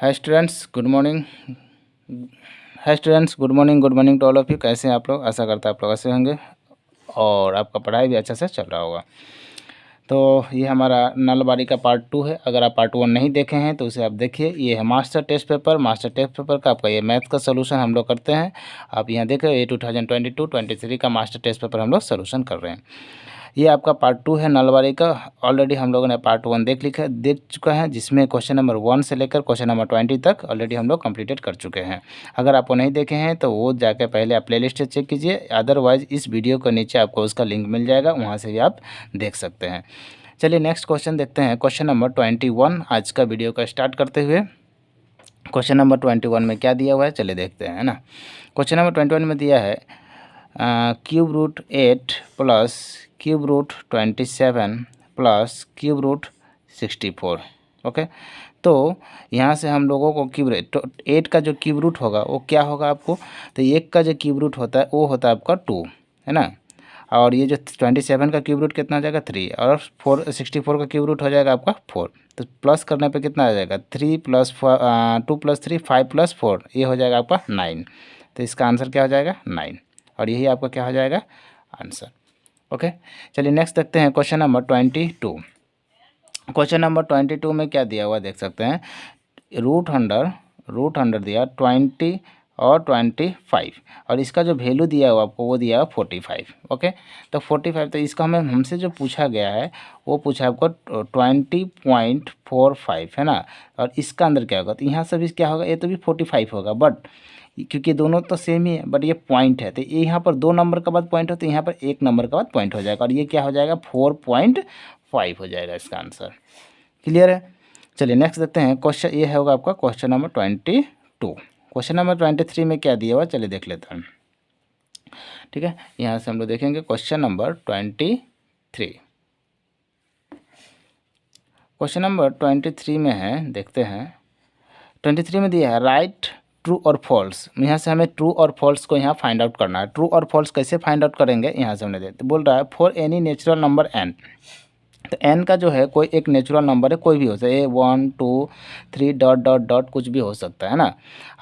Hi students, good morning. Hi students, good morning to all of you. कैसे हैं आप लोग? आशा करता है आप लोग ऐसे होंगे और आपका पढ़ाई भी अच्छे से चल रहा होगा। तो ये हमारा नलबारी का पार्ट 2 है। अगर आप पार्ट 1 नहीं देखे हैं तो उसे आप देखिए। ये है मास्टर टेस्ट पेपर का आपका ये मैथ का सोल्यूशन हम लोग करते हैं। आप यहाँ देख रहे हो, ये 2022-23 का मास्टर टेस्ट पेपर हम लोग सोल्यूशन कर रहे हैं। ये आपका पार्ट 2 है नलबारी का। ऑलरेडी हम लोगों ने पार्ट 1 देख चुका है, जिसमें क्वेश्चन नंबर 1 से लेकर क्वेश्चन नंबर 20 तक ऑलरेडी हम लोग कंप्लीटेड कर चुके हैं। अगर आप वो नहीं देखे हैं तो वो जाकर पहले आप प्लेलिस्ट चेक कीजिए, अदरवाइज इस वीडियो के नीचे आपको उसका लिंक मिल जाएगा, वहाँ से भी आप देख सकते हैं। चलिए नेक्स्ट क्वेश्चन देखते हैं। क्वेश्चन नंबर 21 आज का वीडियो का स्टार्ट करते हुए। क्वेश्चन नंबर 21 में क्या दिया हुआ है, चलिए देखते हैं, है ना। क्वेश्चन नंबर 21 में दिया है cube root 8 plus cube root 27 plus cube root 64। Okay, तो यहाँ से हम लोगों को क्यूब रूट तो 8 का जो क्यूब रूट होगा वो क्या होगा आपको, तो 1 का जो क्यूब रूट होता है वो होता है आपका 2, है ना। और ये जो 27 का क्यूब रूट कितना हो जाएगा 3, और 64 का क्यूब रूट हो जाएगा आपका 4। तो प्लस करने पे कितना आ जाएगा 3 प्लस 2 प्लस 3 5 प्लस 4, ये हो जाएगा आपका 9। तो इसका आंसर क्या हो जाएगा 9, और यही आपका क्या हो जाएगा आंसर। ओके, चलिए नेक्स्ट देखते हैं क्वेश्चन नंबर 22। क्वेश्चन नंबर 22 में क्या दिया हुआ देख सकते हैं। रूट अंडर दिया 20 और 25, और इसका जो वैल्यू दिया हुआ आपको वो दिया हुआ 45। ओके, तो 45, तो इसका हमसे जो पूछा गया है वो पूछा आपको 20.45, है ना। और इसका अंदर क्या होगा, तो यहाँ से भी क्या होगा, ये तो भी 45 होगा, बट क्योंकि दोनों तो सेम ही है, बट ये पॉइंट है, तो ये यहाँ पर 2 नंबर के बाद पॉइंट हो, तो यहाँ पर 1 नंबर के बाद पॉइंट हो जाएगा, और ये क्या हो जाएगा 4.5 हो जाएगा इसका आंसर। क्लियर है। चलिए नेक्स्ट देखते हैं क्वेश्चन, ये होगा आपका क्वेश्चन नंबर 22। क्वेश्चन नंबर 23 में क्या दिया हुआ, चलिए देख लेते हैं। ठीक है, यहाँ से हम लोग देखेंगे क्वेश्चन नंबर 23। क्वेश्चन नंबर 23 में है, देखते हैं। 23 में दिया है राइट ट्रू और फॉल्स। यहाँ से हमें ट्रू और फॉल्स को यहाँ फाइंड आउट करना है। ट्रू और फॉल्स कैसे फाइंड आउट करेंगे, यहाँ से हमने देखते, बोल रहा है for any natural number n। तो n का जो है कोई एक नेचुरल नंबर है, कोई भी हो सकता है, 1 2 3 डॉट डॉट डॉट कुछ भी हो सकता है ना।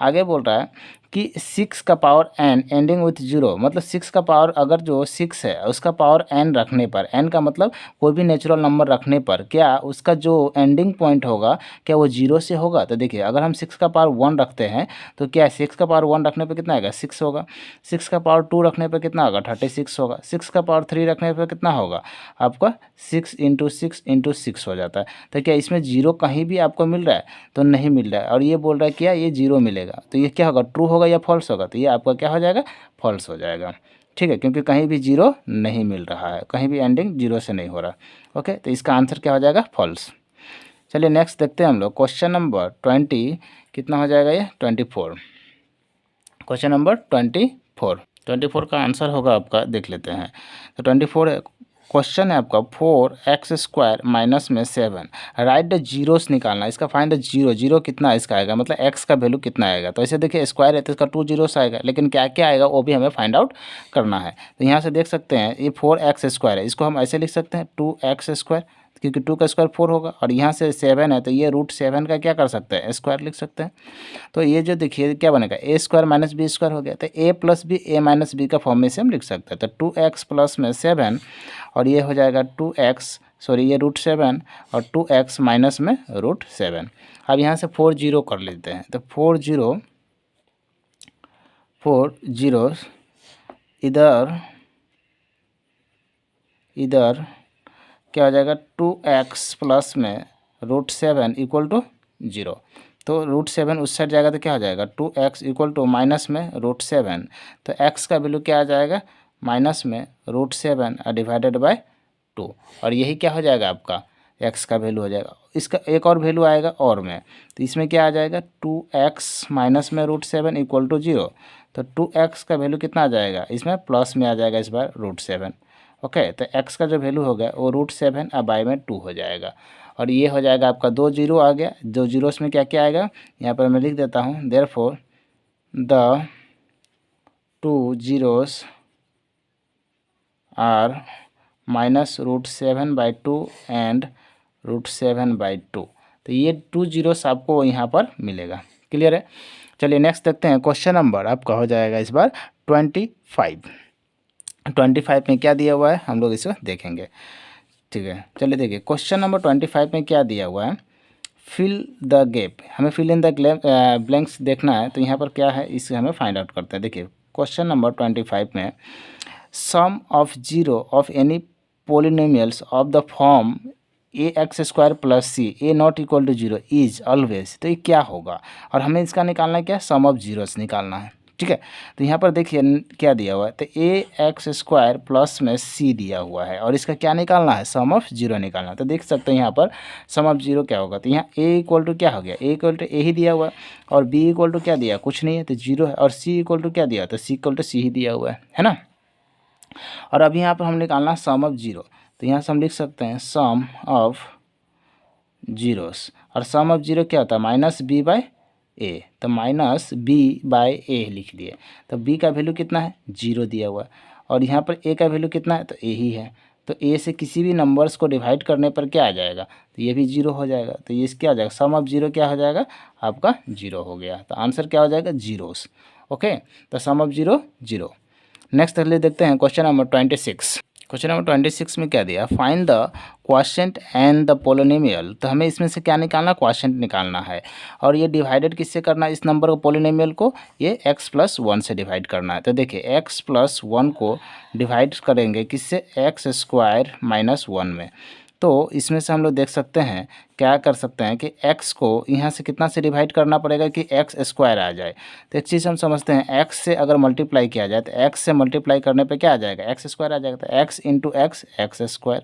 आगे बोल रहा है कि 6 का पावर n एंडिंग विथ 0, मतलब 6 का पावर अगर जो 6 है उसका पावर n रखने पर, n का मतलब कोई भी नेचुरल नंबर रखने पर क्या उसका जो एंडिंग पॉइंट होगा क्या वो 0 से होगा। तो देखिए, अगर हम 6 का पावर 1 रखते हैं तो क्या 6 का पावर 1 रखने पर कितना आएगा 6 होगा। 6 का पावर 2 रखने पर कितना होगा 36 होगा। 6 का पावर 3 रखने पर कितना होगा आपका 6 × 6 × 6 हो जाता है। तो क्या इसमें 0 कहीं भी आपको मिल रहा है, तो नहीं मिल रहा है, और ये बोल रहा है क्या ये 0 मिलेगा, तो ये क्या होगा ट्रू होगा या फॉल्स होगा, तो ये आपका क्या हो जाएगा फॉल्स हो जाएगा। ठीक है, क्योंकि कहीं भी 0 नहीं मिल रहा है, कहीं भी एंडिंग 0 से नहीं हो रहा। ओके, तो इसका आंसर क्या हो जाएगा फॉल्स। चलिए नेक्स्ट देखते हैं हम लोग क्वेश्चन नंबर 20 कितना हो जाएगा ये 24। क्वेश्चन नंबर 24 का आंसर होगा आपका, देख लेते हैं। तो 24 क्वेश्चन है आपका 4x² माइनस में 7, राइट द जीरोस निकालना। इसका फाइंड द जीरो, जीरो कितना इसका आएगा, मतलब x का वैल्यू कितना आएगा। तो ऐसे देखिए स्क्वायर है तो इसका 2 जीरोस आएगा, लेकिन क्या क्या आएगा वो भी हमें फाइंड आउट करना है। तो यहाँ से देख सकते हैं ये 4x² है, इसको हम ऐसे लिख सकते हैं 2x², क्योंकि 2 का स्क्वायर 4 होगा, और यहाँ से 7 है तो ये √7 का क्या कर सकते हैं स्क्वायर लिख सकते हैं। तो ये जो देखिए क्या बनेगा a² माइनस b² हो गया, तो a plus B a minus B का फॉर्म में से हम लिख सकते हैं। तो 2x प्लस में 7, और ये हो जाएगा 2x, सॉरी ये √7, और 2x माइनस में √7। अब यहाँ से 4 0 कर लेते हैं, तो 4 0 इधर क्या हो जाएगा 2x प्लस में √7 इक्वल टू 0। तो √7 उस साइड जाएगा तो क्या हो जाएगा 2x इक्वल टू माइनस में √7। तो x का वैल्यू क्या आ जाएगा माइनस में √7 डिवाइडेड बाय 2, और यही क्या हो जाएगा आपका x का वैल्यू हो जाएगा। इसका एक और वैल्यू आएगा और में, तो इसमें क्या आ जाएगा 2x माइनस में √7 इक्वल टू 0। तो 2x का वैल्यू कितना आ जाएगा, इसमें प्लस में आ जाएगा इस बार √7। ओके, तो x का जो वैल्यू हो गया वो √7 और बाय में 2 हो जाएगा, और ये हो जाएगा आपका 2 0 आ गया। 2 जीरोस में क्या क्या आएगा, यहाँ पर मैं लिख देता हूँ, therefore the 2 zeros are minus √7/2 and √7/2। तो ये 2 जीरोस आपको यहाँ पर मिलेगा। क्लियर है। चलिए नेक्स्ट देखते हैं। क्वेश्चन नंबर आपका हो जाएगा इस बार 25 में क्या दिया हुआ है हम लोग इसे देखेंगे। ठीक है, चलिए देखिए क्वेश्चन नंबर 25 में क्या दिया हुआ है। फिल द गैप, हमें फिल इन द ब्लैंक्स देखना है। तो यहाँ पर क्या है इसे हमें फाइंड आउट करते हैं। देखिए क्वेश्चन नंबर 25 में sum of zero of any polynomials of the form ax² plus c a not equal to zero is always, तो ये क्या होगा और हमें इसका निकालना है क्या, सम ऑफ जीरोस निकालना है। ठीक है, तो यहाँ पर देखिए क्या दिया हुआ है, तो ax² प्लस में c दिया हुआ है और इसका क्या निकालना है, सम ऑफ जीरो निकालना है। तो देख सकते हैं यहाँ पर सम ऑफ जीरो क्या होगा, तो यहाँ a इक्वल टू क्या हो गया, a इक्वल टू a ही दिया हुआ है और b इक्वल टू क्या दिया, कुछ नहीं है तो जीरो है, और c इक्वल टू क्या दिया, तो c इक्वल टू c ही दिया हुआ है ना। और अब यहाँ पर हम निकालना सम ऑफ जीरो, तो यहाँ से हम लिख सकते हैं सम ऑफ जीरोस, और सम ऑफ जीरो क्या होता है, माइनस बी बाई ए, तो माइनस बी बाई ए लिख दिए। तो बी का वैल्यू कितना है, जीरो दिया हुआ है, और यहाँ पर ए का वैल्यू कितना है, तो ए ही है। तो ए से किसी भी नंबर्स को डिवाइड करने पर क्या आ जाएगा, तो ये भी जीरो हो जाएगा। तो ये क्या हो जाएगा, सम ऑफ जीरो क्या हो जाएगा आपका, जीरो हो गया। तो आंसर क्या हो जाएगा, जीरोस। ओके, तो सम ऑफ जीरो जीरो। नेक्स्ट ले देखते हैं क्वेश्चन नंबर 26। क्वेश्चन नंबर 26 में क्या दिया, find the quotient and the polynomial. तो हमें इसमें से क्या निकालना, क्वोशिएंट निकालना है, और ये डिवाइडेड किससे करना है, इस नंबर को पोलिनोमियल को ये x+1 से डिवाइड करना है। तो देखिए x+1 को डिवाइड करेंगे किससे, x² - 1 में। तो इसमें से हम लोग देख सकते हैं क्या कर सकते हैं कि x को यहाँ से कितना से डिवाइड करना पड़ेगा कि x² आ जाए। तो एक चीज़ हम समझते हैं, x से अगर मल्टीप्लाई किया जाए तो x से मल्टीप्लाई करने पे क्या आ जाएगा, x² आ जाएगा। तो x into x x²,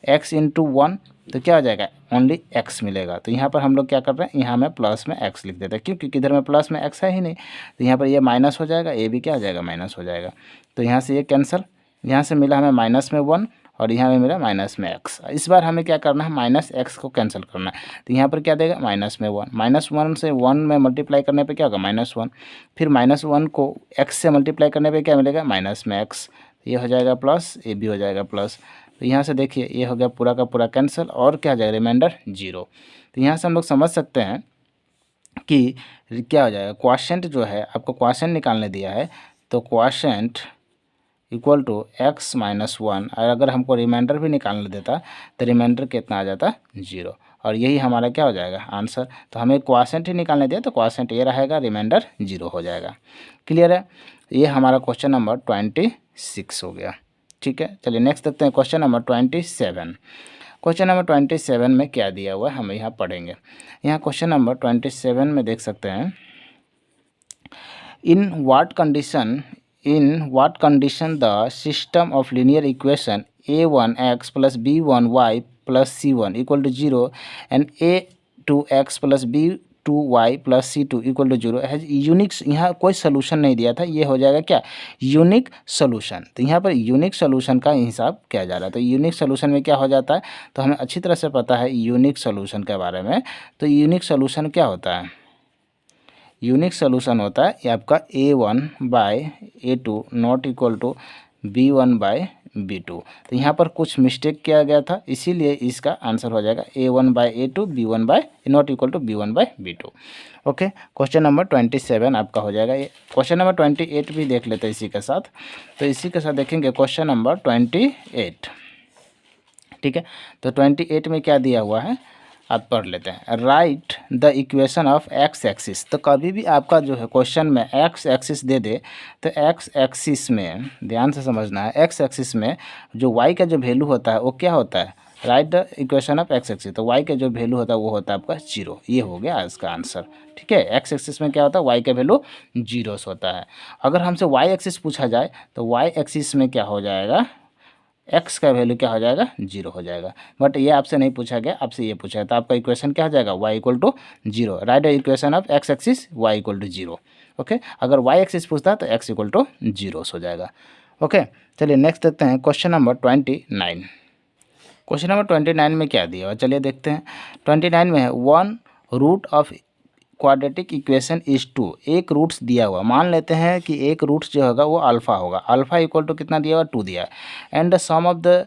x into 1 तो क्या हो जाएगा, ओनली x मिलेगा। तो यहाँ पर हम लोग क्या कर रहे हैं, यहाँ में प्लस में x लिख देते हैं, क्योंकि इधर में प्लस में x है ही नहीं। तो यहाँ पर ये माइनस हो जाएगा, ये भी क्या हो जाएगा, माइनस हो जाएगा। तो यहाँ से ये कैंसिल, यहाँ से मिला हमें माइनस में 1 और यहाँ में मिला माइनस में x। इस बार हमें क्या करना है, माइनस x को कैंसिल करना है। तो यहाँ पर क्या देगा, माइनस में 1, -1 से 1 में मल्टीप्लाई करने पे क्या होगा, -1, फिर -1 को x से मल्टीप्लाई करने पे क्या मिलेगा, माइनस में x। ये हो जाएगा प्लस, ये भी हो जाएगा प्लस। तो यहाँ से देखिए ये हो गया पूरा का पूरा कैंसिल, और क्या हो जाएगा, रिमाइंडर जीरो। तो यहाँ से हम लोग समझ सकते हैं कि क्या हो जाएगा, क्वोशिएंट जो है आपको क्वोशिएंट निकालने दिया है, तो क्वोशिएंट इक्वल टू x - 1, और अगर हमको रिमाइंडर भी निकालने देता तो रिमाइंडर कितना आ जाता, जीरो, और यही हमारा क्या हो जाएगा आंसर। तो हमें क्वोशिएंट ही निकालने दिया, तो क्वोशिएंट ये रहेगा, रिमाइंडर जीरो हो जाएगा। क्लियर है, ये हमारा क्वेश्चन नंबर 26 हो गया। ठीक है, चलिए नेक्स्ट देखते हैं क्वेश्चन नंबर 27। क्वेश्चन नंबर 27 में क्या दिया हुआ है हम यहाँ पढ़ेंगे। यहाँ क्वेश्चन नंबर 27 में देख सकते हैं, in what condition the system of linear equation a1x + b1y + c1 = 0 and a2x + b2y + c2 = 0 has unique. यहाँ कोई सोल्यूशन नहीं दिया था, ये हो जाएगा क्या, यूनिक सोल्यूशन। तो यहाँ पर यूनिक सोल्यूशन का हिसाब किया जा रहा है। तो यूनिक सोल्यूशन में क्या हो जाता है, तो हमें अच्छी तरह से पता है यूनिक सोल्यूशन के बारे में। तो यूनिक सोल्यूशन क्या होता है, यूनिक सोल्यूशन होता है ये आपका a1/a2 not equal to b1/b2। तो यहाँ पर कुछ मिस्टेक किया गया था, इसीलिए इसका आंसर हो जाएगा a1/a2 b1 not equal to b1/b2। Okay, question number 27 आपका हो जाएगा। ये क्वेश्चन नंबर 28 भी देख लेते हैं इसी के साथ। तो इसी के साथ देखेंगे क्वेश्चन नंबर 28। ठीक है, तो 28 में क्या दिया हुआ है आप पढ़ लेते हैं। Right the equation of X axis. तो कभी भी आपका जो है क्वेश्चन में एक्स एक्सिस दे दे, तो एक्स एक्सिस में ध्यान से समझना है, एक्स एक्सिस में जो वाई का जो वैल्यू होता है वो क्या होता है, right the equation of X axis. तो वाई का जो वैल्यू होता है वो होता है आपका जीरो। ये हो गया इसका आंसर। ठीक है, एक्स एक्सिस में क्या होता है, वाई का वैल्यू जीरो होता है। अगर हमसे वाई एक्सिस पूछा जाए तो वाई एक्सिस में क्या हो जाएगा, एक्स का वैल्यू क्या हो जाएगा, जीरो हो जाएगा। बट ये आपसे नहीं पूछा गया, आपसे ये पूछा है, तो आपका इक्वेशन क्या हो जाएगा, Y equal to zero. Right the equation of X axis Y equal to zero. Okay, अगर वाई एक्सिस पूछता है तो एक्स इक्वल टू जीरो हो जाएगा। ओके, चलिए नेक्स्ट देखते हैं क्वेश्चन नंबर 29। क्वेश्चन नंबर 29 में क्या दिया हुआ, चलिए देखते हैं। 29 में है 1 root of quadratic equation is 2। एक रूट्स दिया हुआ, मान लेते हैं कि एक रूट्स जो होगा वो अल्फ़ा होगा। अल्फ़ा इक्वल टू कितना दिया हुआ, 2 दिया है, and the sum of the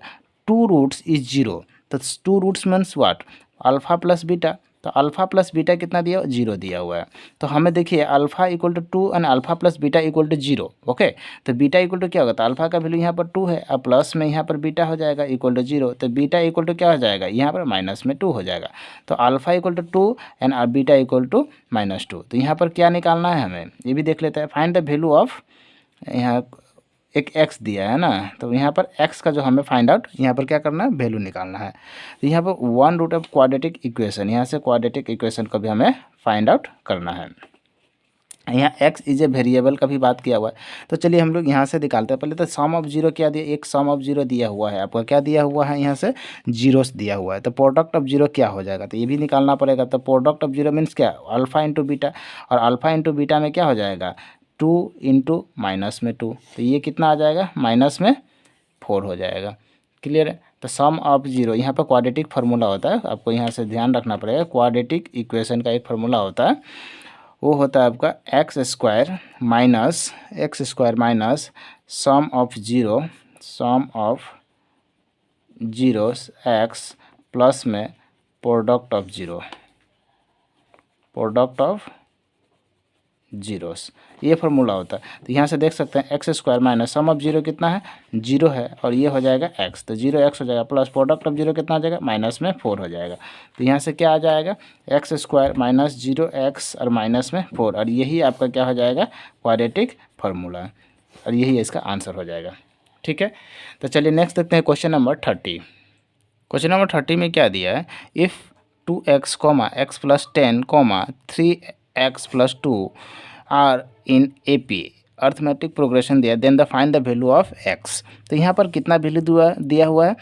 2 roots is 0। तो 2 roots means what, alpha plus beta. तो अल्फ़ा प्लस बीटा कितना दिया, 0 दिया हुआ है। तो हमें देखिए alpha equal to 2 and alpha plus beta equal to 0। Okay, तो बीटा इक्वल टू क्या होगा, तो अल्फ़ा का वैल्यू यहाँ पर 2 है, अब प्लस में यहाँ पर बीटा हो जाएगा इक्वल टू 0, तो बीटा इक्वल टू क्या हो जाएगा, यहाँ पर माइनस में 2 हो जाएगा। तो alpha equal to 2 and beta equal to -2। तो यहाँ पर क्या निकालना है हमें, ये भी देख लेते हैं। फाइंड द वैल्यू ऑफ, यहाँ एक x दिया है ना, तो यहाँ पर x का जो हमें फाइंड आउट, यहाँ पर क्या करना है, वैल्यू निकालना है। तो यहाँ पर 1 रूट ऑफ क्वाड्रेटिक इक्वेशन, यहाँ से क्वाड्रेटिक इक्वेशन को भी हमें फाइंड आउट करना है। यहाँ x इज ए वेरिएबल का भी बात किया हुआ है। तो चलिए हम लोग यहाँ से निकालते हैं। पहले तो सम ऑफ जीरो क्या दिया, एक सम ऑफ जीरो दिया हुआ है आपका, क्या दिया हुआ है, यहाँ से जीरोस दिया हुआ है। तो प्रोडक्ट ऑफ जीरो क्या हो जाएगा, तो ये भी निकालना पड़ेगा। तो प्रोडक्ट ऑफ जीरो मीन्स क्या, अल्फ़ा इंटू बीटा, और अल्फ़ा इंटू बीटा में क्या हो जाएगा, 2 इंटू माइनस में 2, तो ये कितना आ जाएगा, माइनस में 4 हो जाएगा। क्लियर है। तो सम ऑफ जीरो, यहाँ पर क्वाड्रेटिक फार्मूला होता है, आपको यहाँ से ध्यान रखना पड़ेगा। क्वाड्रेटिक इक्वेशन का एक फार्मूला होता है, वो होता है आपका x square minus sum of zeros x plus में प्रोडक्ट ऑफ जीरोस, ये फार्मूला होता है। तो यहाँ से देख सकते हैं x square minus sum of zero कितना है, 0 है, और ये हो जाएगा एक्स, तो 0x हो जाएगा, प्लस प्रोडक्ट ऑफ जीरो कितना आ जाएगा, माइनस में 4 हो जाएगा। तो यहाँ से क्या आ जाएगा, एक्स स्क्वायर माइनस 0x और माइनस में 4, और यही आपका क्या हो जाएगा, क्वाड्रेटिक फार्मूला, और यही इसका आंसर हो जाएगा। ठीक है, तो चलिए नेक्स्ट देखते हैं क्वेश्चन नंबर 30। क्वेश्चन नंबर 30 में क्या दिया है, if 2x, x plus 10, 3x plus 2 are in AP arithmetic progression दिया, then the find the value of x। तो यहाँ पर कितना वैल्यू दिया हुआ है,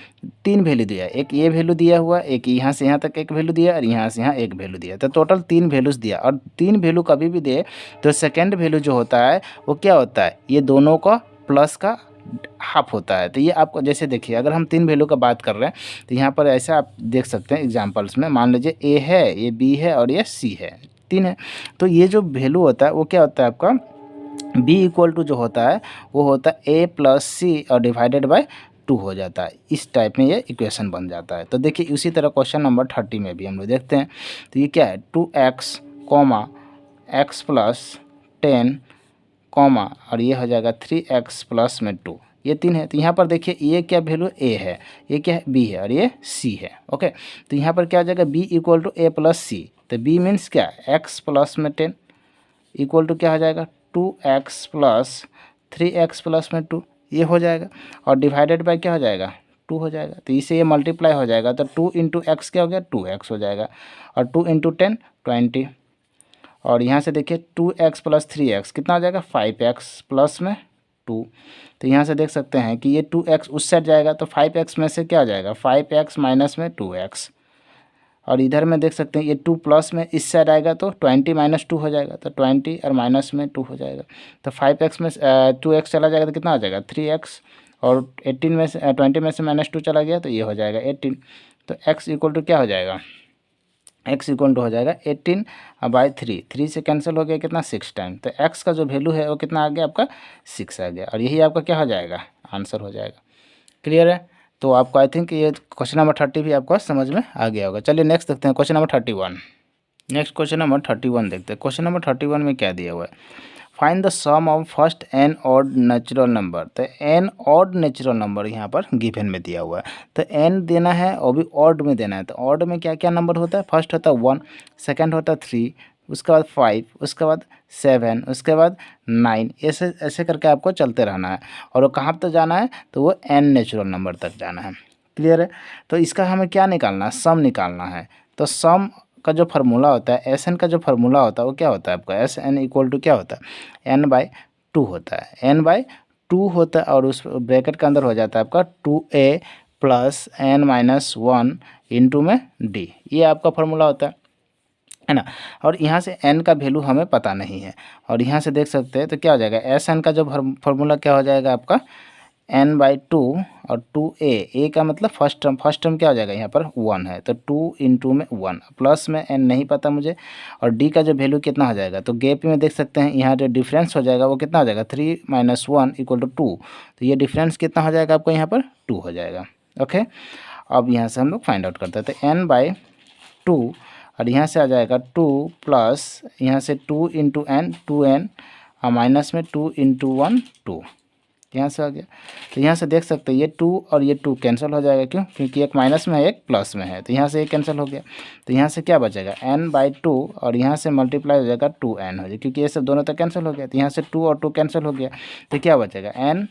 3 वैल्यू दिया है। एक ये वैल्यू दिया हुआ है, एक यहाँ से यहाँ तक एक वैल्यू दिया, और यहाँ से यहाँ एक वैल्यू दिया। तो टोटल 3 वैल्यूज़ दिया, और 3 वैल्यू कभी भी दे तो सेकेंड वैल्यू जो होता है वो क्या होता है, ये दोनों का प्लस का हाफ होता है। तो ये आपको जैसे देखिए, अगर हम 3 वैल्यू का बात कर रहे हैं तो यहाँ पर ऐसा आप देख सकते हैं एग्जांपल्स में, मान लीजिए A है, ये B है और ये C है, 3 है। तो ये जो वैल्यू होता है वो क्या होता है आपका, B इक्वल टू जो होता है वो होता है A प्लस C और डिवाइडेड बाय 2 हो जाता है। इस टाइप में ये इक्वेशन बन जाता है। तो देखिए उसी तरह क्वेश्चन नंबर 30 में भी हम लोग देखते हैं। तो ये क्या है, 2x, x प्लस 10, और ये हो जाएगा 3x प्लस में 2, ये 3 है। तो यहाँ पर देखिए ये क्या वैल्यू A है, ये क्या है B है, और ये C है। ओके, तो यहाँ पर क्या हो जाएगा, B equal to A plus C। तो B मीन्स क्या, x प्लस में 10 इक्वल टू क्या हो जाएगा, 2x प्लस 3x प्लस में 2, ये हो जाएगा, और डिवाइडेड बाय क्या हो जाएगा, 2 हो जाएगा। तो इसे ये मल्टीप्लाई हो जाएगा, तो 2 इंटू एक्स क्या हो गया, 2x हो जाएगा, और 2 इंटू 10 20, और यहाँ से देखिए 2x प्लस 3x कितना हो जाएगा, 5x प्लस में 2। तो यहाँ से देख सकते हैं कि ये 2x उस साइड जाएगा, तो 5x में से क्या हो जाएगा, 5x माइनस में 2x, और इधर में देख सकते हैं ये 2 प्लस में इस साइड आएगा तो 20 माइनस 2 हो जाएगा, तो 20 और माइनस में 2 हो जाएगा। तो 5x में 2x चला जाएगा तो कितना हो जाएगा, 3x, और 18 में से 20 में से माइनस 2 चला गया तो ये हो जाएगा 18। तो x इक्वल टू क्या हो जाएगा, x इक्वल टू हो जाएगा 18 बाई 3 से कैंसिल हो गया कितना, 6 टाइम। तो x का जो वैल्यू है वो कितना आ गया आपका, 6 आ गया, और यही आपका क्या हो जाएगा, आंसर हो जाएगा। क्लियर है। तो आपको आई थिंक ये क्वेश्चन नंबर 30 भी आपको समझ में आ गया होगा। चलिए नेक्स्ट देखते हैं question number 31। Next question number 31 देखते हैं। क्वेश्चन नंबर 31 में क्या दिया हुआ है, find the sum of first n odd natural number. तो n ऑड नेचुरल नंबर यहाँ पर गिवन में दिया हुआ है, तो n देना है और भी ऑड में देना है। तो ऑड में क्या क्या नंबर होता है, फर्स्ट होता है 1, सेकंड होता है 3, उसके बाद 5, उसके बाद 7, उसके बाद 9, ऐसे ऐसे करके आपको चलते रहना है, और वो कहाँ तक जाना है, तो वो n नेचुरल नंबर तक जाना है। क्लियर है। तो इसका हमें क्या निकालना है, सम निकालना है। तो सम का जो फार्मूला होता है, एस एन का जो फार्मूला होता है वो क्या होता है आपका, एस एन इक्वल टू क्या होता है, n/2 होता है, n/2 होता है, और उस ब्रैकेट के अंदर हो जाता है आपका 2a प्लस n-1 इंटू में d, ये आपका फार्मूला होता है ना। और यहाँ से n का वैल्यू हमें पता नहीं है, और यहाँ से देख सकते हैं तो क्या हो जाएगा, एस एन का जो फार्मूला क्या हो जाएगा आपका, n/2 और 2a का मतलब फर्स्ट टर्म क्या हो जाएगा, यहाँ पर 1 है, तो 2 इंटू में 1 प्लस में n नहीं पता मुझे, और d का जो वैल्यू कितना हो जाएगा, तो गैप में देख सकते हैं यहाँ जो डिफरेंस हो जाएगा वो कितना हो जाएगा, 3 - 1 इक्वल टू 2। तो ये डिफरेंस कितना हो जाएगा आपको, यहाँ पर 2 हो जाएगा। ओके, अब यहाँ से हम लोग फाइंड आउट करते हैं। तो n/2 और यहाँ से आ जाएगा 2 प्लस यहाँ से 2 इंटू एन 2n और माइनस में 2 इंटू 1 2 यहाँ से आ गया। तो यहाँ से देख सकते हैं ये 2 और ये 2 कैंसिल हो जाएगा, क्यों? क्योंकि एक माइनस में है एक प्लस में है, तो यहाँ से ये कैंसिल हो गया। तो यहाँ से क्या बचेगा n/2 और यहाँ से मल्टीप्लाई हो जाएगा 2n हो जाएगा, क्योंकि ये सब दोनों तो कैंसिल हो गया। तो यहाँ से 2 और 2 कैंसिल हो गया, तो क्या बचेगा n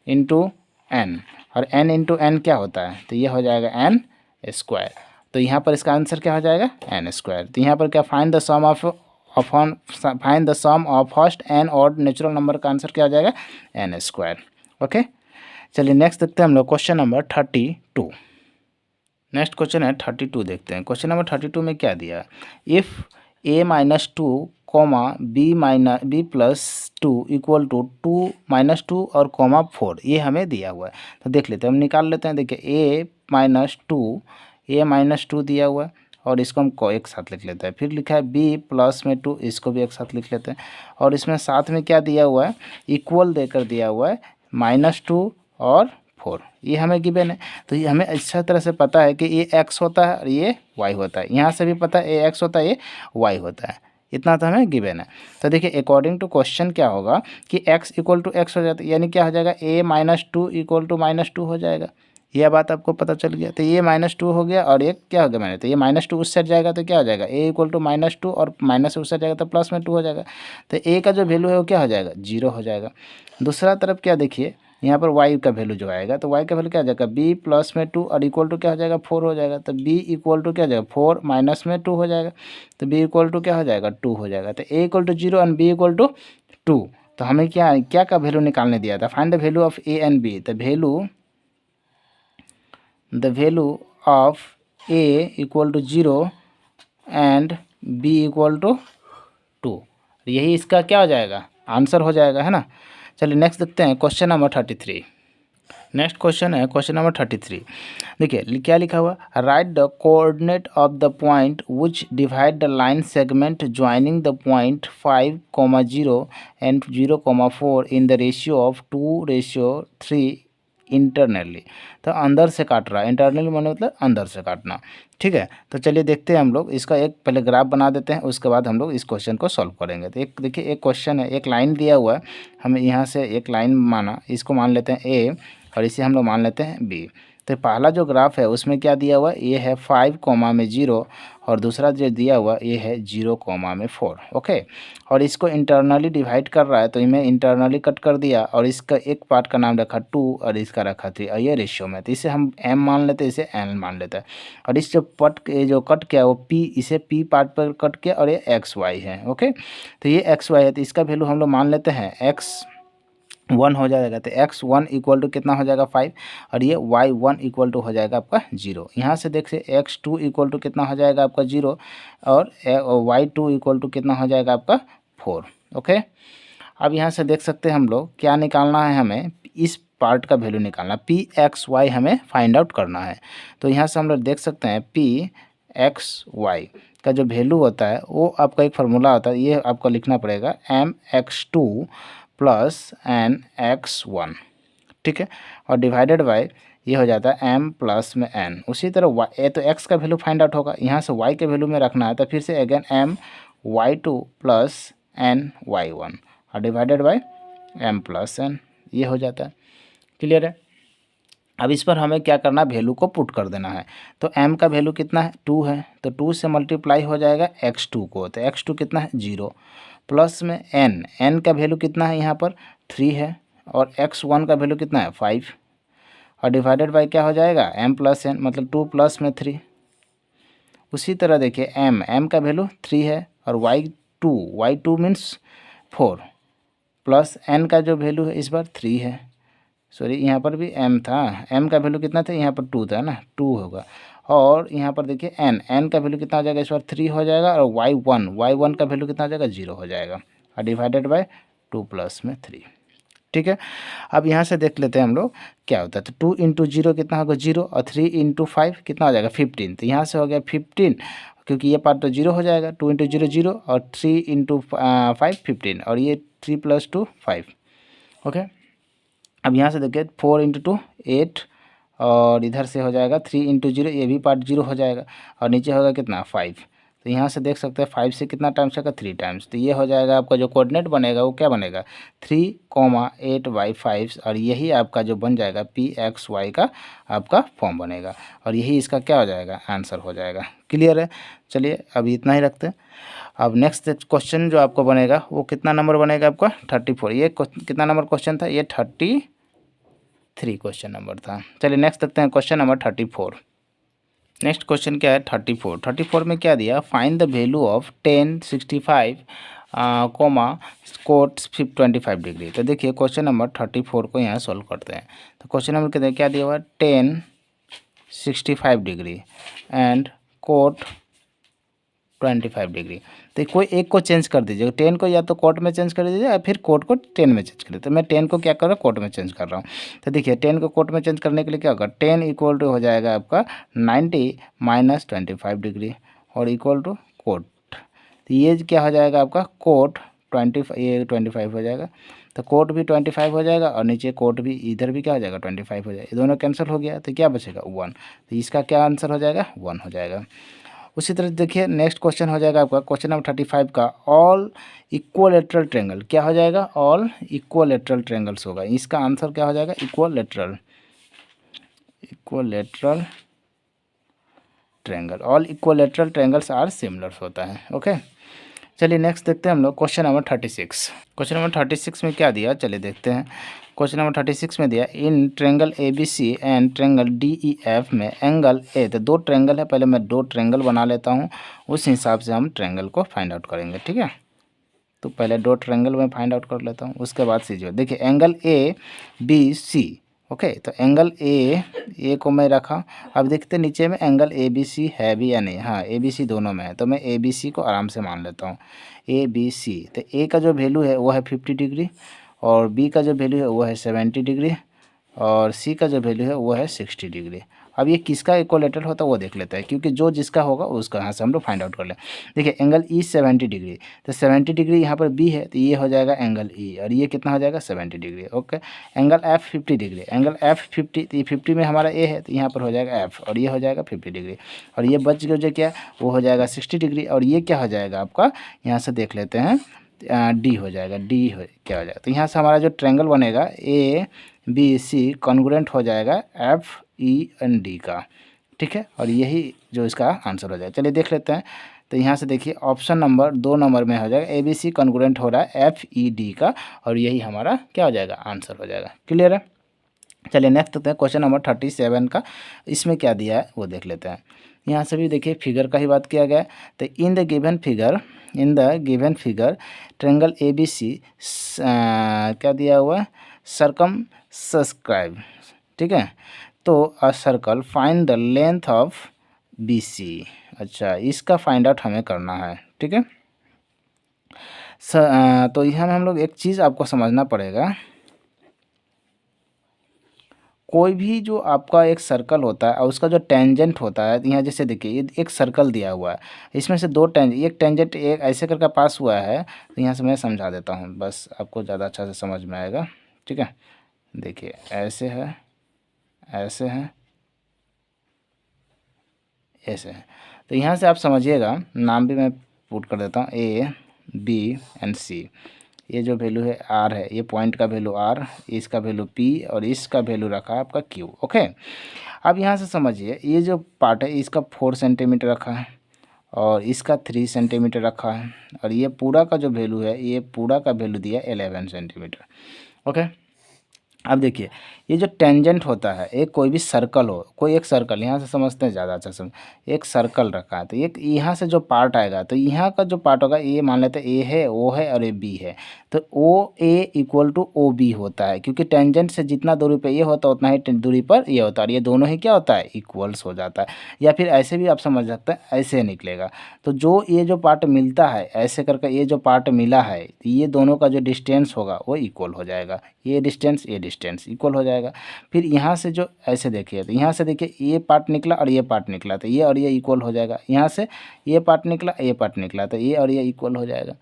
इंटू एन, और n इंटू एन क्या होता है? तो ये हो जाएगा n स्क्वायर। तो यहाँ पर इसका आंसर क्या हो जाएगा? n square. तो यहाँ पर क्या find the sum of first n odd natural number का आंसर क्या हो जाएगा? n square. ओके, चलिए नेक्स्ट देखते हैं हम लोग क्वेश्चन नंबर 32। नेक्स्ट क्वेश्चन है 32, देखते हैं। क्वेश्चन नंबर 32 में क्या दिया? If a-2 comma b plus 2 equal to 2 और कॉमा 4, ये हमें दिया हुआ है। तो देख लेते हैं, हम निकाल लेते हैं। देखिए a-2 दिया हुआ है और इसको हम को एक साथ लिख लेते हैं। फिर लिखा है b प्लस में 2, इसको भी एक साथ लिख लेते हैं। और इसमें साथ में क्या दिया हुआ है? इक्वल देकर दिया हुआ है -2 और 4, ये हमें गिवन है। तो ये हमें अच्छा तरह से पता है कि ये x होता है और ये y होता है। यहाँ से भी पता है ये x होता है, ये y होता है, इतना तो हमें गिवन है। तो देखिए अकॉर्डिंग टू क्वेश्चन क्या होगा कि x इक्वल टू x हो जाता है, यानी क्या हो जाएगा? a-2 इक्वल टू -2 हो जाएगा। यह बात आपको पता चल गया। तो ये -2 हो गया और ये क्या हो गया मैंने, तो ये -2 उस साइड जाएगा तो क्या हो जाएगा? a इक्वल टू -2 और माइनस उस साइड जाएगा तो प्लस में 2 हो जाएगा। तो a का जो वैल्यू है वो क्या हो जाएगा? 0 हो जाएगा। दूसरा तरफ क्या देखिए, यहाँ पर y का वैल्यू जो आएगा, तो y का वैल्यू क्या आ जाएगा? b प्लस में 2 और इक्वल टू क्या हो जाएगा? 4 हो जाएगा। तो b इक्वल टू क्या हो जाएगा? 4 माइनस में 2 हो जाएगा। तो b इक्वल टू क्या हो जाएगा? 2 हो जाएगा। तो a equal to 0 and b equal to 2। तो हमें क्या क्या का वैल्यू निकालने दिया था? Find the value of a and b। The value of a equal to 0 and b equal to 2, यही इसका क्या हो जाएगा? आंसर हो जाएगा, है ना। चलिए नेक्स्ट देखते हैं क्वेश्चन नंबर 33। नेक्स्ट क्वेश्चन है क्वेश्चन नंबर 33। देखिए क्या लिखा हुआ? Right the coordinate of the point which divide the line segment joining the point 5,0 and 0,4 in the ratio of 2:3 internally. तो अंदर से काट रहा है, इंटरनली माने मतलब अंदर से काटना। ठीक है, तो चलिए देखते हैं हम लोग इसका एक पहले ग्राफ बना देते हैं, उसके बाद हम लोग इस क्वेश्चन को सॉल्व करेंगे। तो एक देखिए एक क्वेश्चन है, एक लाइन दिया हुआ है, हमें यहाँ से एक लाइन माना, इसको मान लेते हैं ए और इसे हम लोग मान लेते हैं बी। तो पहला जो ग्राफ है उसमें क्या दिया हुआ है? ये है 5,0 और दूसरा जो दिया हुआ ये है 0,4। ओके, और इसको इंटरनली डिवाइड कर रहा है, तो मैं इंटरनली कट कर दिया और इसका एक पार्ट का नाम रखा 2 और इसका रखा 3, और ये रेशियो में, तो इसे हम m मान लेते हैं, इसे n मान लेते हैं। और इस जो कट किया वो p, इसे p पार्ट पर कट किया और ये xy है। ओके, तो ये xy है, तो इसका वैल्यू हम लोग मान लेते हैं x1 हो जाएगा। तो x1 इक्वल टू कितना हो जाएगा? 5, और ये y1 इक्वल टू हो जाएगा आपका 0। यहाँ से देखिए x2 इक्वल टू कितना हो जाएगा आपका 0, और y2 इक्वल टू कितना हो जाएगा आपका 4। ओके, अब यहाँ से देख सकते हैं हम लोग क्या निकालना है, हमें इस पार्ट का वैल्यू निकालना, p(x,y) हमें फाइंड आउट करना है। तो यहाँ से हम लोग देख सकते हैं p(x,y) का जो वैल्यू होता है वो आपका एक फार्मूला होता है, ये आपको लिखना पड़ेगा mx2 प्लस nx1। ठीक है, और डिवाइडेड बाय ये हो जाता है m प्लस में n। उसी तरह y, तो x का वैल्यू फाइंड आउट होगा, यहाँ से y के वैल्यू में रखना है, तो फिर से again m y2 plus n y1 और divided by m plus n, ये हो जाता है। क्लियर है। अब इस पर हमें क्या करना है? वैल्यू को पुट कर देना है। तो m का वैल्यू कितना है? 2 है, तो 2 से मल्टीप्लाई हो जाएगा x2 को, तो x2 कितना है? 0, प्लस में n का वैल्यू कितना है? यहाँ पर 3 है, और x1 का वैल्यू कितना है? 5, और डिवाइडेड बाय क्या हो जाएगा? m प्लस n, मतलब 2 प्लस में 3। उसी तरह देखिए m का वैल्यू 3 है, और y2 मीन्स 4, प्लस n का जो वैल्यू है इस बार 3 है, सॉरी यहाँ पर भी m था, m का वैल्यू कितना था? यहाँ पर 2 था ना, 2 होगा। और यहाँ पर देखिए n का वैल्यू कितना हो जाएगा? इस बार 3 हो जाएगा, और y1 का वैल्यू कितना हो जाएगा? 0 हो जाएगा, और डिवाइडेड बाय 2 प्लस में 3। ठीक है, अब यहाँ से देख लेते हैं हम लोग क्या होता है। तो 2 इंटू 0 कितना होगा? 0, और 3 इंटू 5 कितना हो जाएगा? 15। तो यहाँ से हो गया 15, क्योंकि ये पार्ट तो 0 हो जाएगा। 2 इंटू 0 0, और 3 इंटू 5 15, और ये 3 प्लस 2 5। ओके, अब यहाँ से देखिए 4 इंटू 2 8, और इधर से हो जाएगा 3 इंटू 0, ये भी पार्ट 0 हो जाएगा, और नीचे होगा कितना? 5। तो यहाँ से देख सकते हैं 5 से कितना टाइम्स जाएगा 3 टाइम्स। तो ये हो जाएगा आपका जो कोऑर्डिनेट बनेगा वो क्या बनेगा 3,8/5 और यही आपका जो बन जाएगा PXY का आपका फॉर्म बनेगा और यही इसका क्या हो जाएगा आंसर हो जाएगा। क्लियर है। चलिए अभी इतना ही रखते हैं। अब नेक्स्ट क्वेश्चन जो आपको बनेगा वो कितना नंबर बनेगा आपका 34। ये कितना नंबर क्वेश्चन था, ये 33 क्वेश्चन नंबर था। चलिए नेक्स्ट देखते हैं क्वेश्चन नंबर 34। नेक्स्ट क्वेश्चन क्या है 34 में क्या दिया, find the value of 10, 65 cot 25 degree. तो देखिए क्वेश्चन नंबर 34 को यहाँ सॉल्व करते हैं। तो क्वेश्चन नंबर क्या दिया हुआ 10, 65 डिग्री एंड कोट 25 डिग्री। तो कोई एक को चेंज कर दीजिए, 10 को या तो कोट में चेंज कर दीजिए या फिर कोट को 10 में चेंज कर दीजिए। तो मैं 10 को क्या कर रहा हूँ कोट में चेंज कर रहा हूँ। तो देखिए 10 को कोट में चेंज करने के लिए क्या होगा 10 इक्वल टू हो जाएगा आपका 90 माइनस 25 डिग्री और इक्वल टू कोट। तो ये क्या हो जाएगा आपका कोट 25 हो जाएगा। तो कोट भी 25 हो जाएगा और नीचे कोट भी इधर भी क्या हो जाएगा 25 हो जाएगा। ये दोनों कैंसिल हो गया तो क्या बचेगा 1। तो इसका क्या आंसर हो जाएगा 1 हो जाएगा। उसी तरह देखिए नेक्स्ट क्वेश्चन हो जाएगा आपका क्वेश्चन नंबर 35 का ऑल इक्वलेटरल ट्रायंगल। क्या हो जाएगा ऑल इक्वलेटरल ट्रायंगल्स होगा। इसका आंसर क्या हो जाएगा equilateral triangle. All equilateral triangles are similar होता है। ओके चलिए नेक्स्ट देखते हैं हम लोग क्वेश्चन नंबर 36। क्वेश्चन नंबर 36 में क्या दिया चलिए देखते हैं। क्वेश्चन नंबर 36 में दिया in triangle ABC and triangle DEF में एंगल ए। तो दो ट्रायंगल है, पहले मैं दो ट्रायंगल बना लेता हूँ, उस हिसाब से हम ट्रायंगल को फाइंड आउट करेंगे। ठीक है तो पहले दो ट्रायंगल में फाइंड आउट कर लेता हूँ, उसके बाद सीजिए। देखिए एंगल ABC। ओके तो एंगल ए को मैं रखा। अब देखते नीचे में एंगल ABC है भी या नहीं। हाँ ABC दोनों में है, तो मैं ABC को आराम से मान लेता हूँ ABC। तो ए का जो वैल्यू है वो है 50 डिग्री और बी का जो वैल्यू है वो है 70 डिग्री और सी का जो वैल्यू है वो है 60 डिग्री। अब ये किसका इक्वलेटरल होता है वो देख लेते हैं, क्योंकि जो जिसका होगा उसका यहाँ से हम लोग फाइंड आउट कर लें। देखिए एंगल ई 70 डिग्री, तो 70 डिग्री यहाँ पर बी है तो ये हो जाएगा एंगल ई और ये कितना हो जाएगा 70 degree. Okay angle F 50 degree, angle F 50, तो ये 50 में हमारा ए है तो यहाँ पर हो जाएगा एफ और ये हो जाएगा 50 डिग्री और ये बच गया जो क्या वो हो जाएगा 60 डिग्री और ये क्या हो जाएगा आपका यहाँ से देख लेते हैं डी हो जाएगा। क्या हो जाएगा तो यहाँ से हमारा जो ट्रायंगल बनेगा ABC कॉन्ग्रुएंट हो जाएगा FEND का। ठीक है और यही जो इसका आंसर हो जाएगा। चलिए देख लेते हैं। तो यहाँ से देखिए ऑप्शन नंबर 2 नंबर में हो जाएगा ABC कॉन्ग्रुएंट हो रहा है FED का और यही हमारा क्या हो जाएगा आंसर हो जाएगा। क्लियर है। चलिए नेक्स्ट देखते हैं क्वेश्चन नंबर 37 का। इसमें क्या दिया है वो देख लेते हैं। यहाँ से भी देखिए फिगर का ही बात किया गया है। तो in the given figure triangle ABC क्या दिया हुआ है सर्कम सब्सक्राइब। ठीक है तो a circle find the length of BC। अच्छा इसका फाइंड आउट हमें करना है। ठीक है तो यहाँ में हम लोग एक चीज़ आपको समझना पड़ेगा, कोई भी जो आपका एक सर्कल होता है और उसका जो टेंजेंट होता है, यहाँ जैसे देखिए ये एक सर्कल दिया हुआ है, इसमें से दो एक टेंजेंट एक ऐसे करके पास हुआ है। तो यहाँ से मैं समझा देता हूँ बस आपको ज़्यादा अच्छा से समझ में आएगा। ठीक है देखिए ऐसे है, ऐसे है, ऐसे है। तो यहाँ से आप समझिएगा, नाम भी मैं पुट कर देता हूँ A B एंड C। ये जो वैल्यू है R है, ये पॉइंट का वैल्यू R, इसका वैल्यू P और इसका वैल्यू रखा है आपका Q। ओके अब यहाँ से समझिए ये जो पार्ट है इसका 4 सेंटीमीटर रखा है और इसका 3 सेंटीमीटर रखा है और ये पूरा का जो वैल्यू है ये पूरा का वैल्यू दिया 11 सेंटीमीटर। ओके अब देखिए ये जो टेंजेंट होता है, एक कोई भी सर्कल हो, कोई एक सर्कल यहाँ से समझते हैं ज़्यादा अच्छा समझ, एक सर्कल रखा है तो एक यहाँ से जो पार्ट आएगा तो यहाँ का जो पार्ट होगा ये मान लेते हैं ए है, ओ है और ये बी है। तो ओ ए इक्वल टू ओ बी होता है, क्योंकि टेंजेंट से जितना दूरी पे ये होता है उतना ही दूरी पर ये होता है और ये दोनों ही क्या होता है इक्वल्स हो जाता है। या फिर ऐसे भी आप समझ सकते हैं, ऐसे निकलेगा। तो जो ये जो पार्ट मिलता है ऐसे करके, ये जो पार्ट मिला है ये दोनों का जो डिस्टेंस होगा वो इक्वल हो जाएगा। ये डिस्टेंस इक्वल हो जाएगा। जाएगा। फिर यहाँ से जो ऐसे देखिए, तो यहाँ से देखिए ये पार्ट निकला और ये पार्ट निकला, तो ये और ये इक्वल हो जाएगा। यहाँ से ये पार्ट निकला, ये पार्ट निकला, तो ये और ये इक्वल हो जाएगा।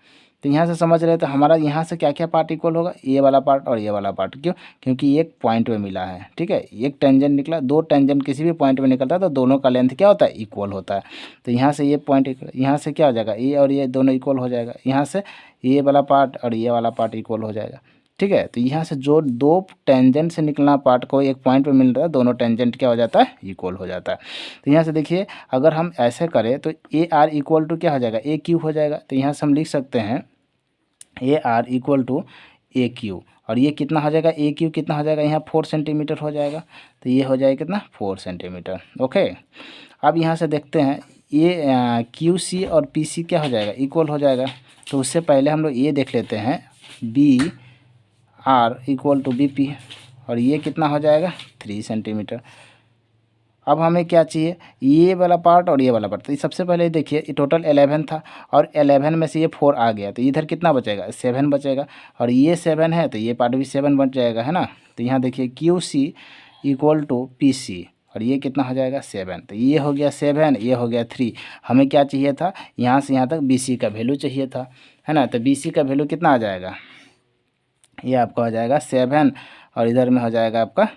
तो यहाँ से समझ रहे, तो हमारा यहाँ से क्या क्या पार्ट इक्वल होगा, ये वाला पार्ट और ये वाला पार्ट। क्यों? क्योंकि एक पॉइंट में मिला है, ठीक है। एक टेंजेंट निकला, दो टेंजेंट किसी भी पॉइंट में निकलता है तो दोनों का लेंथ क्या होता है, इक्वल होता है। तो यहाँ से ये पॉइंट, यहाँ से क्या हो जाएगा, ये और ये दोनों इक्वल हो जाएगा। यहाँ से ये वाला पार्ट और ये वाला पार्ट इक्वल हो जाएगा, ठीक है। तो यहाँ से जो दो टेंजेंट से निकलना पार्ट को एक पॉइंट पे मिल रहा है, दोनों टेंजेंट क्या हो जाता है, इक्वल हो जाता है। तो यहाँ से देखिए, अगर हम ऐसे करें तो ए आर इक्वल टू क्या हो जाएगा, ए क्यू हो जाएगा। तो यहाँ से हम लिख सकते हैं A R equal to A Q, और ये कितना हो जाएगा, ए क्यू कितना हो जाएगा, यहाँ 4 सेंटीमीटर हो जाएगा। तो ये हो जाएगा कितना, 4 सेंटीमीटर। ओके, अब यहाँ से देखते हैं ये क्यू सी और पी सी क्या हो जाएगा, इक्वल हो जाएगा। तो उससे पहले हम लोग ये देख लेते हैं, B R equal to B P, और ये कितना हो जाएगा, 3 सेंटीमीटर। अब हमें क्या चाहिए, ये वाला पार्ट और ये वाला पार्ट। तो सबसे पहले देखिए, ये टोटल 11 था और 11 में से ये 4 आ गया, तो इधर कितना बचेगा, 7 बचेगा। और ये 7 है तो ये पार्ट भी 7 बच जाएगा, है ना। तो यहाँ देखिए Q C equal to P C, और ये कितना हो जाएगा, 7। तो ये हो गया 7, ये हो गया 3। हमें क्या चाहिए था, यहाँ से यहाँ तक बी सी का वैल्यू चाहिए था, है ना। तो बी सी का वैल्यू कितना आ जाएगा, ये आपका हो जाएगा 7, और इधर में हो जाएगा आपका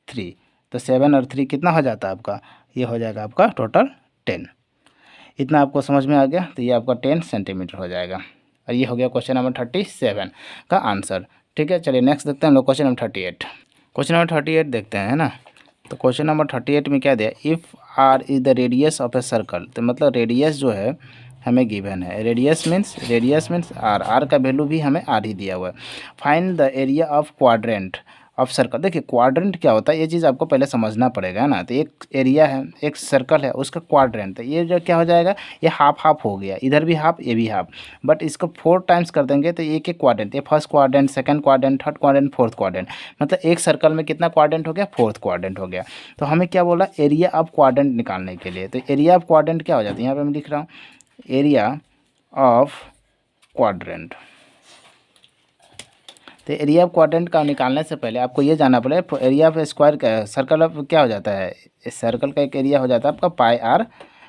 3। तो 7 और 3 कितना हो जाता है आपका, ये हो जाएगा आपका टोटल 10। इतना आपको समझ में आ गया। तो ये आपका 10 सेंटीमीटर हो जाएगा। और ये हो गया क्वेश्चन नंबर 37 का आंसर, ठीक है। चलिए नेक्स्ट देखते हैं हम लोग क्वेश्चन नंबर 38। क्वेश्चन नंबर 38 देखते हैं, है ना। तो क्वेश्चन नंबर 38 में क्या दिया, if R is the radius of a circle. तो मतलब रेडियस जो है हमें गिवन है, रेडियस मीन्स आर, आर का वैल्यू भी हमें आर ही दिया हुआ है। Find the area of quadrant of circle. देखिए क्वाड्रेंट क्या होता है, ये चीज़ आपको पहले समझना पड़ेगा, है ना। तो एक एरिया है, एक सर्कल है, उसका क्वाड्रेंट, तो ये जो क्या हो जाएगा, ये हाफ हाफ हो गया, इधर भी हाफ, ये भी हाफ। बट इसको 4 टाइम्स कर देंगे तो एक एक क्वाड्रेंट, ये first quadrant, second quadrant, third quadrant, fourth quadrant, मतलब एक सर्कल में कितना क्वाड्रेंट हो गया, 4th क्वाड्रेंट हो गया। तो हमें क्या बोला, एरिया ऑफ क्वाड्रेंट निकालने के लिए। तो एरिया ऑफ क्वाड्रेंट क्या हो जाता है, यहाँ पर मैं लिख रहा हूँ एरिया ऑफ क्वाड्रेंट। तो एरिया ऑफ क्वाड्रेंट का निकालने से पहले आपको ये जानना पड़ेगा, एरिया ऑफ स्क्वायर का, सर्कल ऑफ क्या हो जाता है, इस सर्कल का एक एरिया हो जाता है आपका पाई आर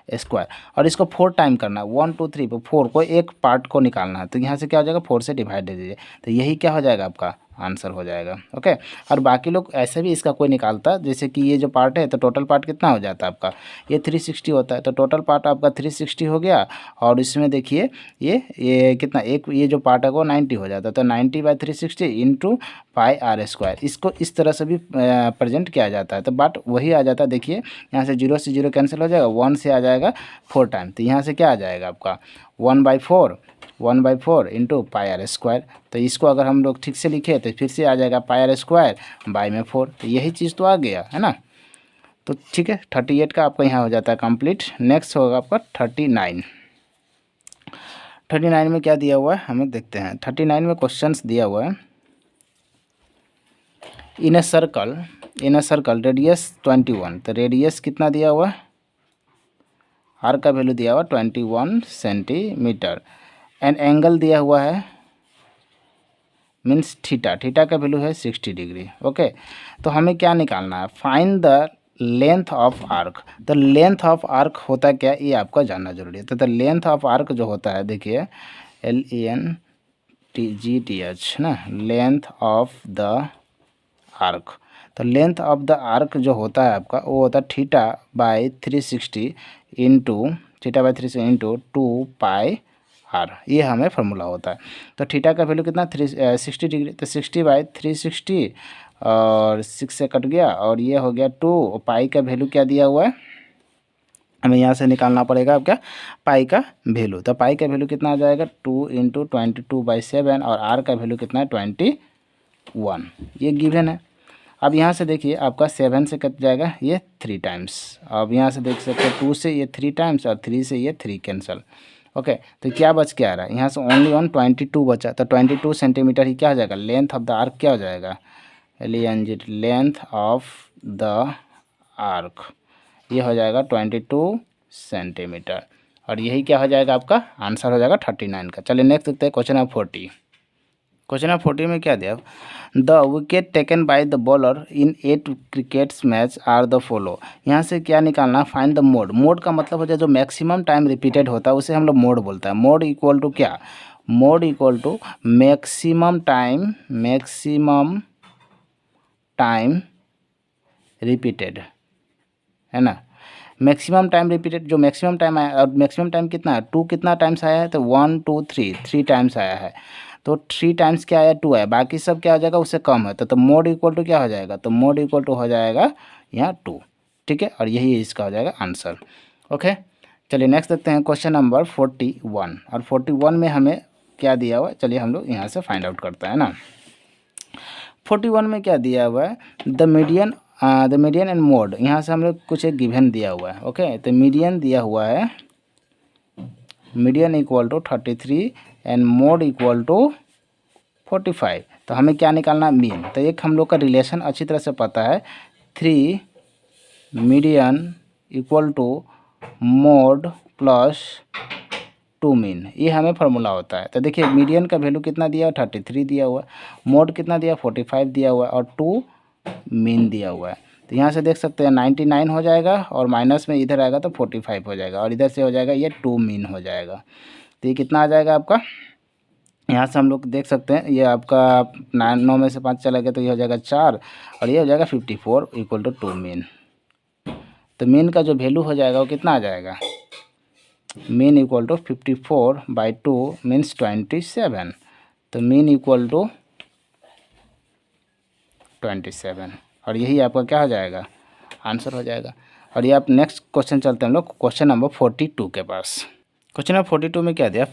स्क्वायर। और इसको 4 टाइम करना, 1 2 3 4 को एक पार्ट को निकालना है। तो यहाँ से क्या हो जाएगा, 4 से डिवाइड दे दीजिए, तो यही क्या हो जाएगा, आपका आंसर हो जाएगा। ओके, और बाकी लोग ऐसे भी इसका कोई निकालता है, जैसे कि ये जो पार्ट है तो टोटल पार्ट कितना हो जाता है आपका, ये 360 होता है, तो टोटल पार्ट आपका 360 हो गया। और इसमें देखिए ये कितना, एक ये जो पार्ट है वो 90 हो जाता है, तो 90/360 इंटू पाई आर स्क्वायर। इसको इस तरह से भी प्रेजेंट किया जाता है। तो बट वही आ जाता है, देखिए यहाँ से 0 से 0 कैंसिल हो जाएगा, 1 से आ जाएगा 4 टाइम, तो यहाँ से क्या आ जाएगा आपका 1/4 इंटू पाई आर स्क्वायर। तो इसको अगर हम लोग ठीक से लिखे तो फिर से आ जाएगा पाई आर स्क्वायर बाई में 4। तो यही चीज़ तो आ गया, है ना। तो ठीक है, 38 का आपका यहाँ हो जाता है कंप्लीट। नेक्स्ट होगा आपका 39। 39 में क्या दिया हुआ है हमें देखते हैं। 39 में क्वेश्चंस दिया हुआ है, इन ए सर्कल रेडियस 21। तो रेडियस कितना दिया हुआ है, आर का वैल्यू दिया हुआ 21 सेंटीमीटर। एंड एंगल दिया हुआ है मीन्स थीटा का वैल्यू है 60 डिग्री। ओके, तो हमें क्या निकालना है, find the length of arc. तो लेंथ ऑफ आर्क होता क्या, ये आपका जानना जरूरी है। तो लेंथ ऑफ आर्क जो होता है, देखिए LENTGTH ना, लेंथ ऑफ द आर्क। तो लेंथ ऑफ द आर्क जो होता है आपका, वो होता है θ/360 इंटू 2 पाई आर, ये हमें फार्मूला होता है। तो थीटा का वैल्यू कितना 60 डिग्री, तो 60/360 और 6 से कट गया, और ये हो गया 2। पाई का वैल्यू क्या दिया हुआ है, हमें यहाँ से निकालना पड़ेगा अब क्या, पाई का वैल्यू। तो पाई का वैल्यू कितना आ जाएगा 2 इंटू 22/7, और आर का वैल्यू कितना है 21, ये गिवन है। अब यहाँ से देखिए आपका 7 से कट जाएगा ये 3 टाइम्स। अब यहाँ से देख सकते हैं 2 से ये 3 टाइम्स और 3 से ये 3 कैंसिल। ओके, तो क्या बच के आ रहा है, यहाँ से ओनली 22 बचा। तो 22 सेंटीमीटर ही क्या हो जाएगा, लेंथ ऑफ द आर्क क्या हो जाएगा, लेंथ ऑफ द आर्क, ये हो जाएगा 22 सेंटीमीटर। और यही क्या हो जाएगा, आपका आंसर हो जाएगा 39 का। चलिए नेक्स्ट देखते हैं क्वेश्चन नंबर 40। क्वेश्चन नंबर 40 में क्या दिया, the wicket taken by the bowler in 8 crickets match are the follow. यहाँ से क्या निकालना, फाइंड द मोड। मोड का मतलब होता है जो मैक्सिमम टाइम रिपीटेड होता है उसे हम लोग मोड बोलते हैं। मोड इक्वल टू क्या, mode equal to maximum time repeated, है ना। मैक्सिमम टाइम रिपीटेड, जो मैक्सिमम टाइम आया, और मैक्सिमम टाइम कितना है, 2 कितना टाइम्स आया है, तो 1 2 3 3 टाइम्स आया है। तो 3 टाइम्स क्या आया, 2 आया, बाकी सब क्या हो जाएगा, उससे कम है। तो मोड इक्वल टू क्या हो जाएगा, तो मोड इक्वल टू हो जाएगा यहाँ 2, ठीक है। और यही इसका हो जाएगा आंसर। ओके, चलिए नेक्स्ट देखते हैं क्वेश्चन नंबर 41। और 41 में हमें क्या दिया हुआ है, चलिए हम लोग यहाँ से फाइंड आउट करते हैं ना। 41 में क्या दिया हुआ है, द मीडियन एंड मोड। यहाँ से हम लोग कुछ एक गिवन दिया हुआ है। ओके, तो मीडियन दिया हुआ है, median equal to 33 and mode equal to 45। तो हमें क्या निकालना, मीन। तो एक हम लोग का रिलेशन अच्छी तरह से पता है, 3 median equal to mode plus 2 mean, ये हमें फार्मूला होता है। तो देखिए मीडियन का वैल्यू कितना दिया, 33 दिया हुआ है, मोड कितना दिया, 45 दिया हुआ है, और 2 मीन दिया हुआ है। तो यहाँ से देख सकते हैं 99 हो जाएगा, और माइनस में इधर आएगा तो 45 हो जाएगा, और इधर से हो जाएगा ये 2 मीन हो जाएगा। तो ये कितना आ जाएगा आपका, यहाँ से हम लोग देख सकते हैं ये आपका 9 में से 5 चला गया तो ये हो जाएगा 4, और ये हो जाएगा 54 इक्वल टू 2 मीन। तो मीन का जो वैल्यू हो जाएगा वो कितना आ जाएगा, मीन इक्वल टू 54/2 मीन्स 27। तो मीन इक्वल टू 27, और यही आपका क्या हो जाएगा, आंसर हो जाएगा। और ये आप नेक्स्ट क्वेश्चन चलते हैं हम लोग क्वेश्चन नंबर 42 के पास। क्वेश्चन नंबर 42 में क्या दिया,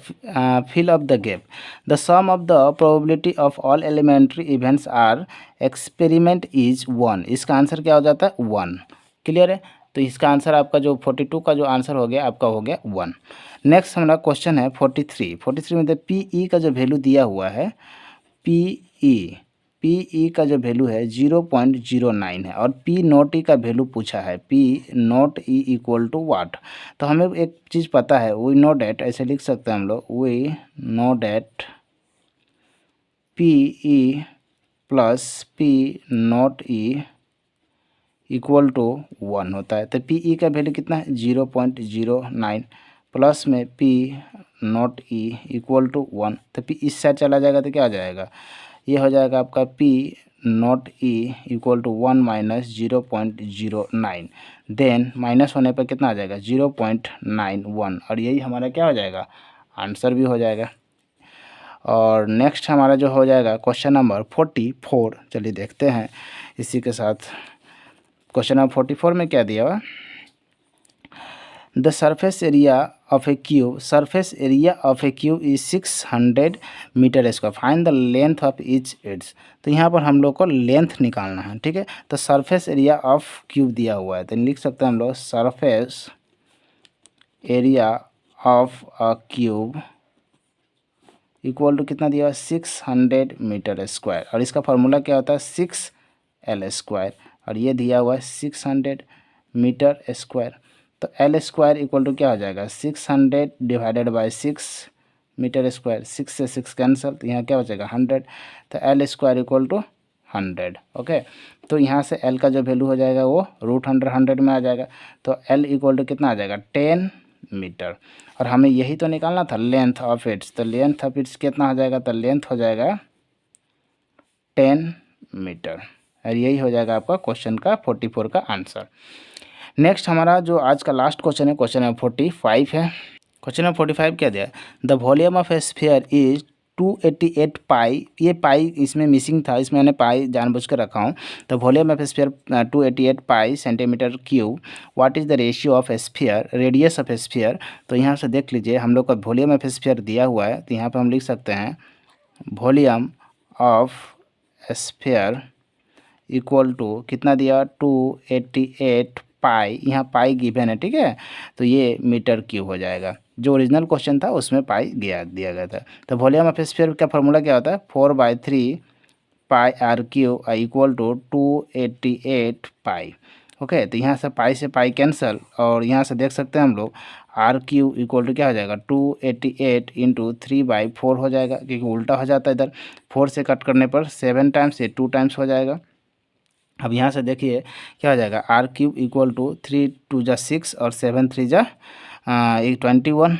fill up the gap, the sum of the probability of all elementary events are experiment is 1। इसका आंसर क्या हो जाता है, 1। क्लियर है। तो इसका आंसर आपका जो 42 का जो आंसर हो गया आपका हो गया 1। नेक्स्ट हमारा क्वेश्चन है 43 में PE का जो वैल्यू दिया हुआ है, PE का जो वैल्यू है 0.09 है, और P नॉट E का वैल्यू पूछा है, P not E equal to what. तो हमें एक चीज़ पता है, वी नो डैट, ऐसे लिख सकते हैं हम लोग, we know that PE plus P not E equal to 1 होता है। तो PE का वैल्यू कितना है, 0.09 प्लस में P not E equal to 1। तो P इस साइड चला जाएगा तो क्या आ जाएगा, ये हो जाएगा आपका P not E equal to 1 minus 0.09, then minus होने पर कितना आ जाएगा, 0.91, और यही हमारा क्या हो जाएगा, आंसर भी हो जाएगा। और नेक्स्ट हमारा जो हो जाएगा क्वेश्चन नंबर 44, चलिए देखते हैं इसी के साथ। क्वेश्चन नंबर 44 में क्या दिया हुआ, the surface area of a cube, surface area of a cube is 600 metre square, find the length of each edges. तो यहाँ पर हम लोग को लेंथ निकालना है, ठीक है। तो सरफेस एरिया ऑफ क्यूब दिया हुआ है, तो लिख सकते हैं हम लोग surface area of a cube equal to कितना दिया हुआ है, 600 मीटर स्क्वायर, और इसका फार्मूला क्या होता है, 6L स्क्वायर, और ये दिया हुआ है 600 मीटर स्क्वायर। तो L स्क्वायर इक्वल टू क्या हो जाएगा, 600 डिवाइडेड बाय 6 मीटर स्क्वायर, 6 से 6 कैंसिल, तो यहाँ क्या बचेगा 100। तो L square equal to 100। Okay, तो यहाँ से L का जो वैल्यू हो जाएगा वो √100 में आ जाएगा। तो L इक्वल टू कितना आ जाएगा, 10 मीटर। और हमें यही तो निकालना था लेंथ ऑफ इट्स, तो लेंथ ऑफ इट्स कितना हो जाएगा, तो लेंथ हो जाएगा 10 मीटर, और यही हो जाएगा आपका क्वेश्चन का 44 का आंसर। नेक्स्ट हमारा जो आज का लास्ट क्वेश्चन है, क्वेश्चन नंबर 45 है। क्वेश्चन नंबर 45 क्या दिया, the volume of A sphere is 288 पाई, ये पाई इसमें मिसिंग था, इसमें मैंने पाई जानबूझ कर रखा हूँ। तो volume of A sphere 288 pi centimetre cube, what is the ratio of A sphere, radius of A sphere. तो यहाँ से देख लीजिए हम लोग का वॉल्यूम ऑफ ए स्फीयर दिया हुआ है, तो यहाँ पर हम लिख सकते हैं volume of sphere equal to कितना दिया, 288 पाई, यहाँ पाई गिवन है, ठीक है। तो ये मीटर क्यूब हो जाएगा, जो ओरिजिनल क्वेश्चन था उसमें पाई दिया गया था। तो वॉल्यूम ऑफ स्फीयर का फॉर्मूला क्या होता है, 4/3 pi r cube equal to 288 pi. Okay, तो यहाँ से पाई कैंसल, और यहाँ से देख सकते हैं हम लोग आर क्यूब इक्वल टू क्या हो जाएगा 288 इंटू 3/4 हो जाएगा, क्योंकि उल्टा हो जाता है इधर, 4 से कट करने पर 7 टाइम्स, ये 2 टाइम्स हो जाएगा। अब यहाँ से देखिए क्या हो जाएगा, आर क्यूब इक्वल टू 3 2 जा 6 और 7 3 जा 21,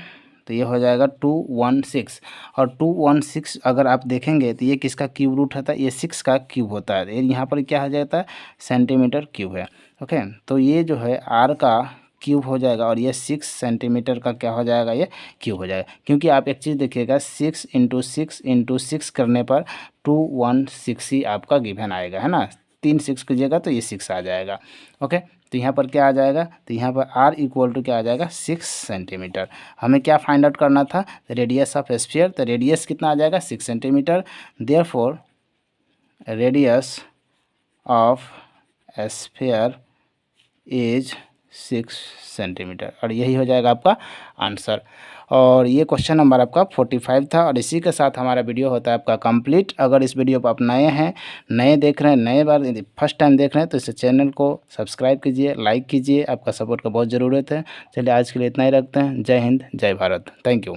तो ये हो जाएगा 216। और 216 अगर आप देखेंगे तो ये किसका क्यूब रूट होता है, ये 6 का क्यूब होता है, यहाँ पर क्या हो जाता है, सेंटीमीटर क्यूब है। ओके, तो ये जो है आर का क्यूब हो जाएगा और ये 6 सेंटीमीटर का क्या हो जाएगा, ये क्यूब हो जाएगा। क्योंकि आप एक चीज़ देखिएगा, 6 इंटू 6 इंटू 6 करने पर 216 ही आपका गिवन आएगा, है ना। 3 6 कीजिएगा तो ये 6 आ जाएगा। ओके, तो यहाँ पर क्या आ जाएगा, तो यहाँ पर r इक्वल टू क्या आ जाएगा, 6 सेंटीमीटर। हमें क्या फाइंड आउट करना था, रेडियस ऑफ स्फीयर, तो रेडियस कितना आ जाएगा, 6 centimetre. Therefore radius of sphere is 6 centimetre, और यही हो जाएगा आपका आंसर। और ये क्वेश्चन नंबर आपका 45 था, और इसी के साथ हमारा वीडियो होता है आपका कंप्लीट। अगर इस वीडियो पर आप नए हैं, नए देख रहे हैं, नए बार फर्स्ट टाइम देख रहे हैं, तो इस चैनल को सब्सक्राइब कीजिए, लाइक कीजिए, आपका सपोर्ट का बहुत ज़रूरत है। चलिए आज के लिए इतना ही रखते हैं। जय हिंद, जय भारत, थैंक यू।